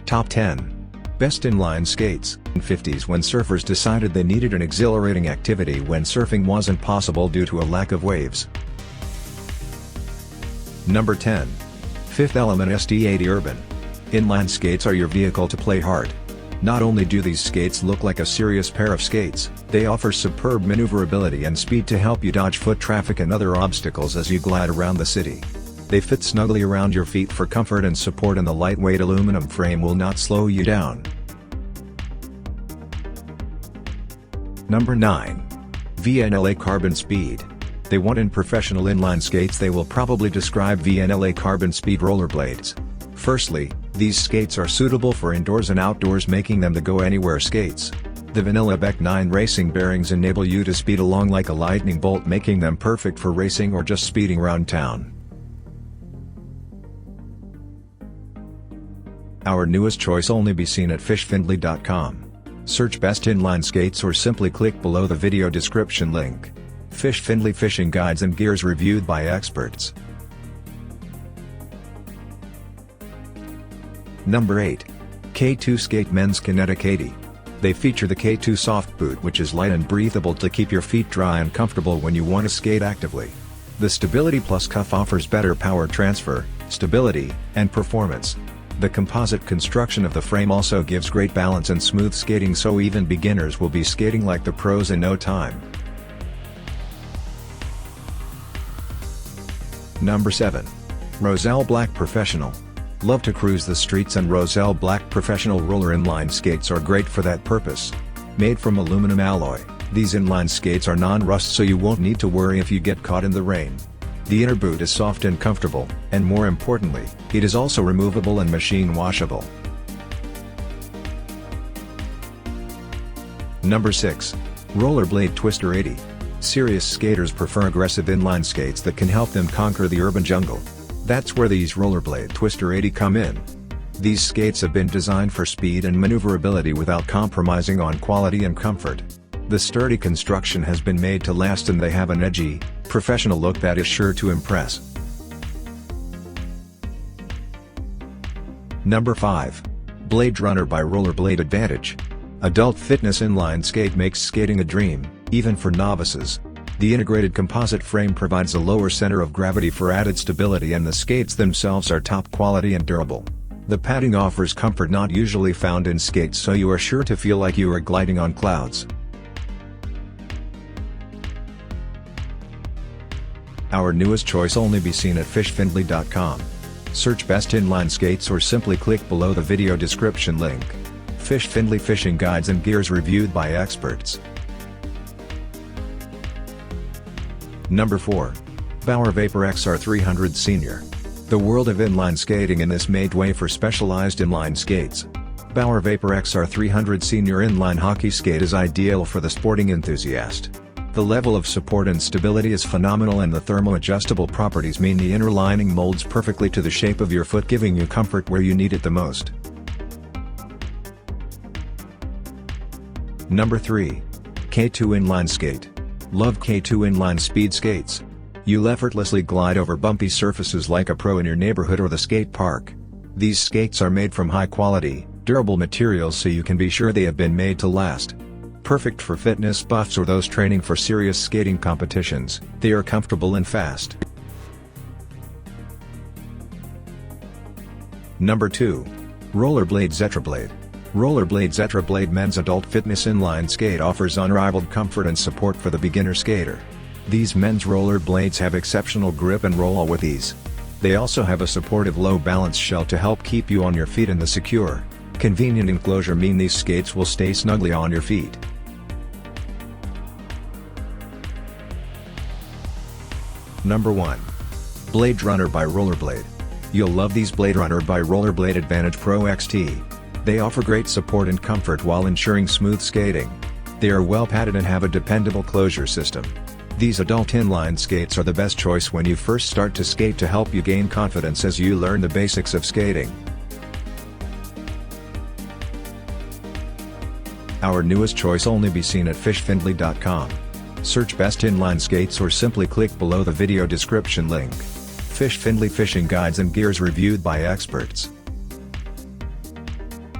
Top 10. Best Inline Skates. In the 50s, when surfers decided they needed an exhilarating activity when surfing wasn't possible due to a lack of waves. Number 10. Fifth Element SD80 Urban. Inline skates are your vehicle to play hard. Not only do these skates look like a serious pair of skates, they offer superb maneuverability and speed to help you dodge foot traffic and other obstacles as you glide around the city. They fit snugly around your feet for comfort and support, and the lightweight aluminum frame will not slow you down. Number 9. VNLA Carbon Speed. They want in professional inline skates. They will probably describe VNLA Carbon Speed rollerblades. Firstly, these skates are suitable for indoors and outdoors, making them the go-anywhere skates. The Vanilla Beck 9 racing bearings enable you to speed along like a lightning bolt, making them perfect for racing or just speeding around town. Our newest choice only be seen at fishfindley.com. Search Best Inline Skates or simply click below the video description link. Fish Findley fishing guides and gears reviewed by experts. Number 8. K2 Skate Men's Kinetic 80. They feature the K2 soft boot, which is light and breathable to keep your feet dry and comfortable when you want to skate actively. The Stability Plus cuff offers better power transfer, stability, and performance. The composite construction of the frame also gives great balance and smooth skating, so even beginners will be skating like the pros in no time. Number 7. ROSELLE Black Professional. Love to cruise the streets, and ROSELLE Black Professional Roller Inline Skates are great for that purpose. Made from aluminum alloy, these inline skates are non-rust, so you won't need to worry if you get caught in the rain. The inner boot is soft and comfortable, and more importantly, it is also removable and machine washable. Number 6. Rollerblade Twister 80. Serious skaters prefer aggressive inline skates that can help them conquer the urban jungle. That's where these Rollerblade Twister 80 come in. These skates have been designed for speed and maneuverability without compromising on quality and comfort. The sturdy construction has been made to last, and they have an edgy, professional look that is sure to impress. Number 5. Bladerunner by Rollerblade Advantage. Adult fitness inline skate makes skating a dream, even for novices. The integrated composite frame provides a lower center of gravity for added stability, and the skates themselves are top quality and durable. The padding offers comfort not usually found in skates, so you are sure to feel like you are gliding on clouds. Our newest choice only be seen at fishfindley.com. Search Best Inline Skates or simply click below the video description link. Fish Findley fishing guides and gears reviewed by experts. Number 4. Bauer Vapor XR300 Senior. The world of inline skating in this made way for specialized inline skates. Bauer Vapor XR300 Senior Inline Hockey Skate is ideal for the sporting enthusiast. The level of support and stability is phenomenal, and the thermo-adjustable properties mean the inner lining molds perfectly to the shape of your foot, giving you comfort where you need it the most. Number 3. K2 Inline Skate. Love K2 inline speed skates. You'll effortlessly glide over bumpy surfaces like a pro in your neighborhood or the skate park. These skates are made from high-quality, durable materials, so you can be sure they have been made to last. Perfect for fitness buffs or those training for serious skating competitions, they are comfortable and fast. Number 2. Rollerblade Zetrablade. Rollerblade Zetrablade Men's Adult Fitness Inline Skate offers unrivaled comfort and support for the beginner skater. These men's rollerblades have exceptional grip and roll with ease. They also have a supportive low balance shell to help keep you on your feet, and the secure, convenient enclosure mean these skates will stay snugly on your feet. Number 1. Bladerunner by Rollerblade. You'll love these Bladerunner by Rollerblade Advantage Pro XT. They offer great support and comfort while ensuring smooth skating. They are well padded and have a dependable closure system. These adult inline skates are the best choice when you first start to skate, to help you gain confidence as you learn the basics of skating. Our newest choice only be seen at fishfindley.com. Search Best Inline Skates or simply click below the video description link. Fish Findley fishing guides and gears reviewed by experts.